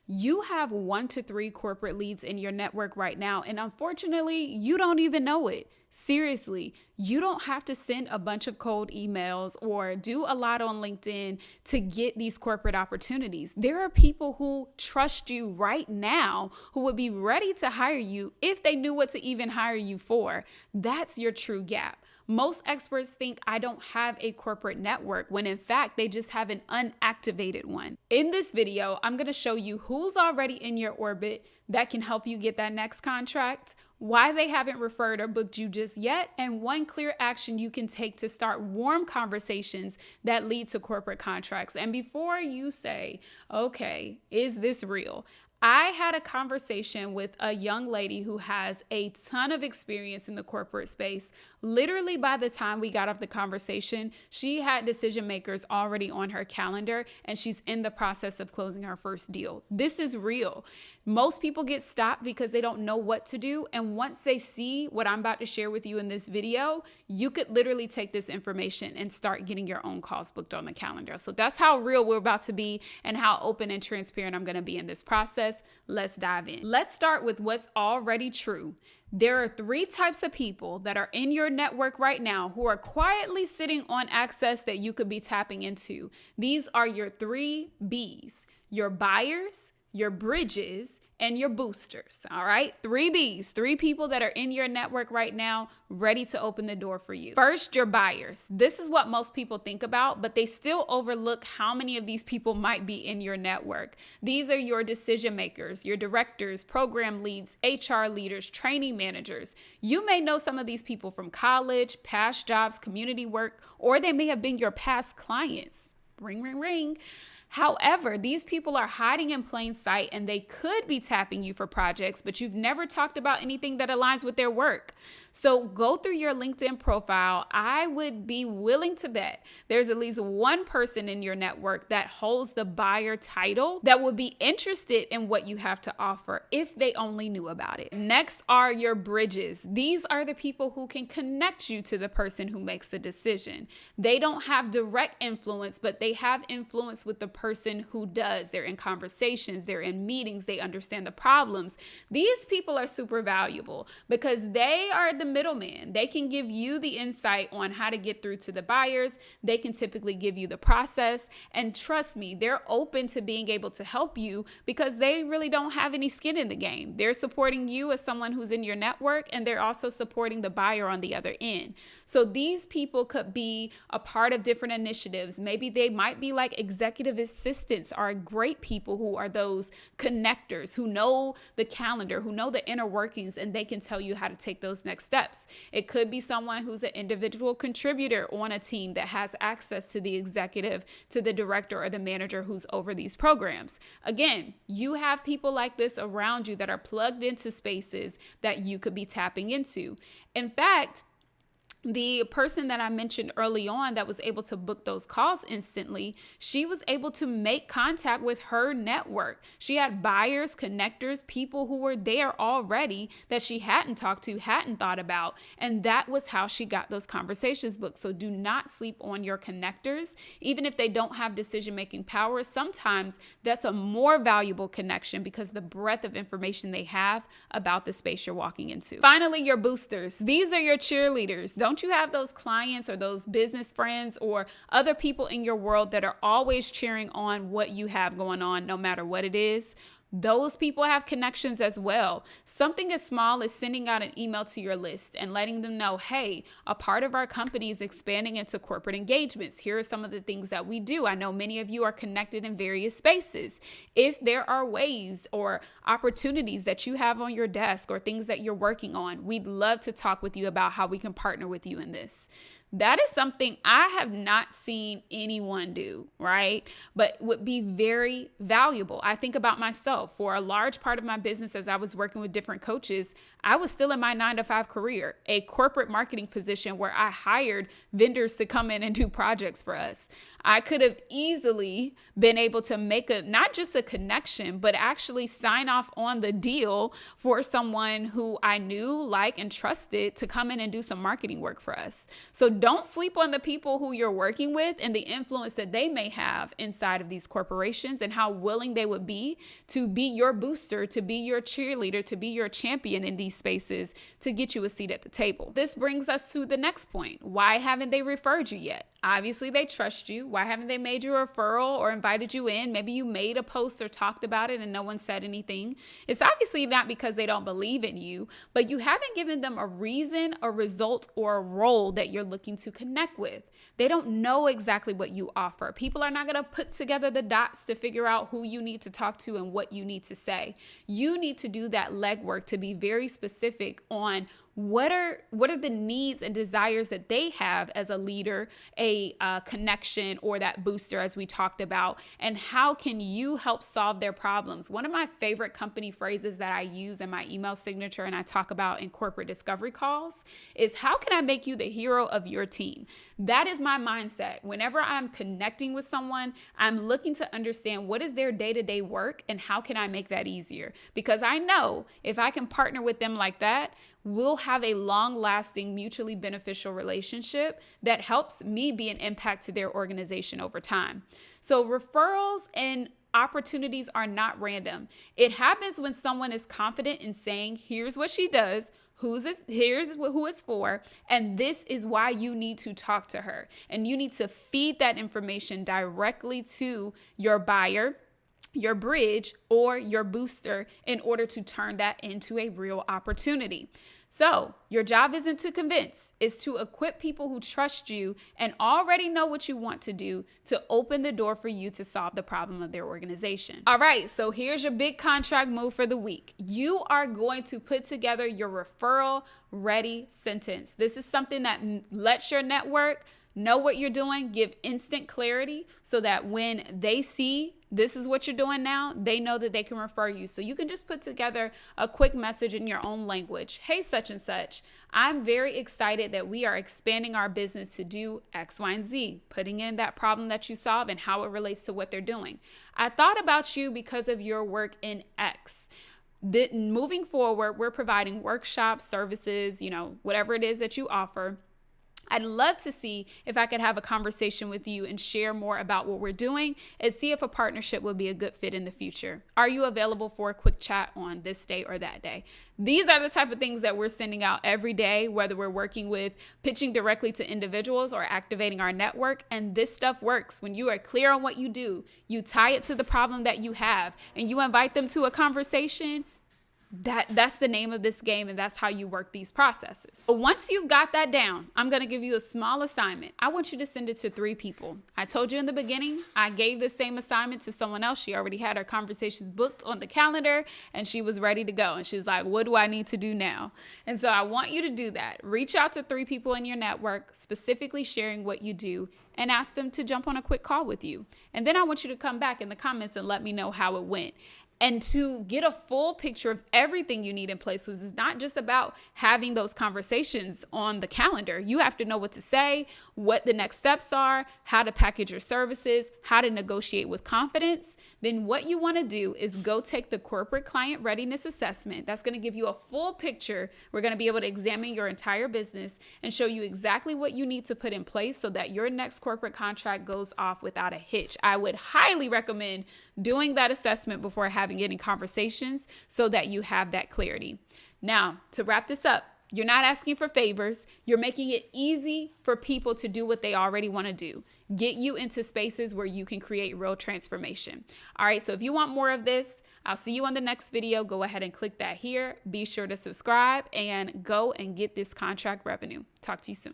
You have 1 to 3 corporate leads in your network right now, and unfortunately, you don't even know it. Seriously, you don't have to send a bunch of cold emails or do a lot on LinkedIn to get these corporate opportunities. There are people who trust you right now who would be ready to hire you if they knew what to even hire you for. That's your true gap. Most experts think I don't have a corporate network when in fact they just have an unactivated one. In this video, I'm going to show you who's already in your orbit that can help you get that next contract, why they haven't referred or booked you just yet, and one clear action you can take to start warm conversations that lead to corporate contracts. And before you say, okay, is this real? I had a conversation with a young lady who has a ton of experience in the corporate space. Literally, by the time we got off the conversation, she had decision makers already on her calendar, and she's in the process of closing her first deal. This is real. Most people get stopped because they don't know what to do. And once they see what I'm about to share with you in this video, you could literally take this information and start getting your own calls booked on the calendar. So that's how real we're about to be and how open and transparent I'm going to be in this process. Let's dive in. Let's start with what's already true. There are 3 types of people that are in your network right now who are quietly sitting on access that you could be tapping into. These are your 3 B's: your buyers, your bridges, and your boosters. All right, 3 B's, 3 people that are in your network right now ready to open the door for you. First, your buyers. This is what most people think about, but they still overlook how many of these people might be in your network. These are your decision makers, your directors, program leads, HR leaders, training managers. You may know some of these people from college, past jobs, community work, or they may have been your past clients. Ring, ring, ring. However, these people are hiding in plain sight and they could be tapping you for projects, but you've never talked about anything that aligns with their work. So go through your LinkedIn profile. I would be willing to bet there's at least one person in your network that holds the buyer title that would be interested in what you have to offer if they only knew about it. Next are your bridges. These are the people who can connect you to the person who makes the decision. They don't have direct influence, but they have influence with the person who does. They're in conversations, they're in meetings, they understand the problems. These people are super valuable because they are the middleman. They can give you the insight on how to get through to the buyers. They can typically give you the process. And trust me, they're open to being able to help you because they really don't have any skin in the game. They're supporting you as someone who's in your network, and they're also supporting the buyer on the other end. So these people could be a part of different initiatives. Maybe they might be like executive assistants, are great people who are those connectors, who know the calendar, who know the inner workings, and they can tell you how to take those next steps. It could be someone who's an individual contributor on a team that has access to the executive, to the director or the manager who's over these programs. Again, you have people like this around you that are plugged into spaces that you could be tapping into. In fact, the person that I mentioned early on that was able to book those calls instantly, she was able to make contact with her network. She had buyers, connectors, people who were there already that she hadn't talked to, hadn't thought about. And that was how she got those conversations booked. So do not sleep on your connectors. Even if they don't have decision-making power, sometimes that's a more valuable connection because the breadth of information they have about the space you're walking into. Finally, your boosters. These are your cheerleaders. Don't you have those clients or those business friends or other people in your world that are always cheering on what you have going on, no matter what it is? Those people have connections as well. Something as small as sending out an email to your list and letting them know, hey, a part of our company is expanding into corporate engagements. Here are some of the things that we do. I know many of you are connected in various spaces. If there are ways or opportunities that you have on your desk or things that you're working on, we'd love to talk with you about how we can partner with you in this. That is something I have not seen anyone do, right? But would be very valuable. I think about myself. For a large part of my business, as I was working with different coaches, I was still in my 9-to-5 career, a corporate marketing position where I hired vendors to come in and do projects for us. I could have easily been able to make not just a connection, but actually sign off on the deal for someone who I knew, liked, and trusted to come in and do some marketing work for us. So don't sleep on the people who you're working with and the influence that they may have inside of these corporations and how willing they would be to be your booster, to be your cheerleader, to be your champion in these spaces to get you a seat at the table. This brings us to the next point. Why haven't they referred you yet? Obviously, they trust you. Why haven't they made you a referral or invited you in? Maybe you made a post or talked about it and no one said anything. It's obviously not because they don't believe in you, but you haven't given them a reason, a result, or a role that you're looking to connect with. They don't know exactly what you offer. People are not going to put together the dots to figure out who you need to talk to and what you need to say. You need to do that legwork to be very specific on what are the needs and desires that they have as a leader, a connection, or that booster as we talked about, and how can you help solve their problems? One of my favorite company phrases that I use in my email signature and I talk about in corporate discovery calls is, how can I make you the hero of your team? That is my mindset. Whenever I'm connecting with someone, I'm looking to understand what is their day-to-day work and how can I make that easier? Because I know if I can partner with them like that, we'll have a long-lasting, mutually beneficial relationship that helps me be an impact to their organization over time. So referrals and opportunities are not random. It happens when someone is confident in saying, here's what she does, here's who it's for, and this is why you need to talk to her. And you need to feed that information directly to your buyer, your bridge, or your booster in order to turn that into a real opportunity. So your job isn't to convince, it's to equip people who trust you and already know what you want to do to open the door for you to solve the problem of their organization. All right, so here's your big contract move for the week. You are going to put together your referral ready sentence. This is something that lets your network know what you're doing, give instant clarity so that when they see this is what you're doing now, they know that they can refer you. So you can just put together a quick message in your own language. Hey, such and such, I'm very excited that we are expanding our business to do X, Y, and Z, putting in that problem that you solve and how it relates to what they're doing. I thought about you because of your work in X. Moving forward, we're providing workshops, services, whatever it is that you offer. I'd love to see if I could have a conversation with you and share more about what we're doing and see if a partnership would be a good fit in the future. Are you available for a quick chat on this day or that day? These are the type of things that we're sending out every day, whether we're working with pitching directly to individuals or activating our network. And this stuff works. When you are clear on what you do, you tie it to the problem that you have, and you invite them to a conversation. That's the name of this game, and that's how you work these processes. But once you've got that down, I'm going to give you a small assignment. I want you to send it to 3 people. I told you in the beginning, I gave the same assignment to someone else. She already had her conversations booked on the calendar, and she was ready to go. And she's like, what do I need to do now? And so I want you to do that. Reach out to 3 people in your network, specifically sharing what you do, and ask them to jump on a quick call with you. And then I want you to come back in the comments and let me know how it went. And to get a full picture of everything you need in place, because it's not just about having those conversations on the calendar. You have to know what to say, what the next steps are, how to package your services, how to negotiate with confidence. Then what you want to do is go take the corporate client readiness assessment. That's going to give you a full picture. We're going to be able to examine your entire business and show you exactly what you need to put in place so that your next corporate contract goes off without a hitch. I would highly recommend doing that assessment before having any conversations so that you have that clarity. Now, to wrap this up, you're not asking for favors. You're making it easy for people to do what they already want to do. Get you into spaces where you can create real transformation. All right, so if you want more of this, I'll see you on the next video. Go ahead and click that here. Be sure to subscribe and go and get this contract revenue. Talk to you soon.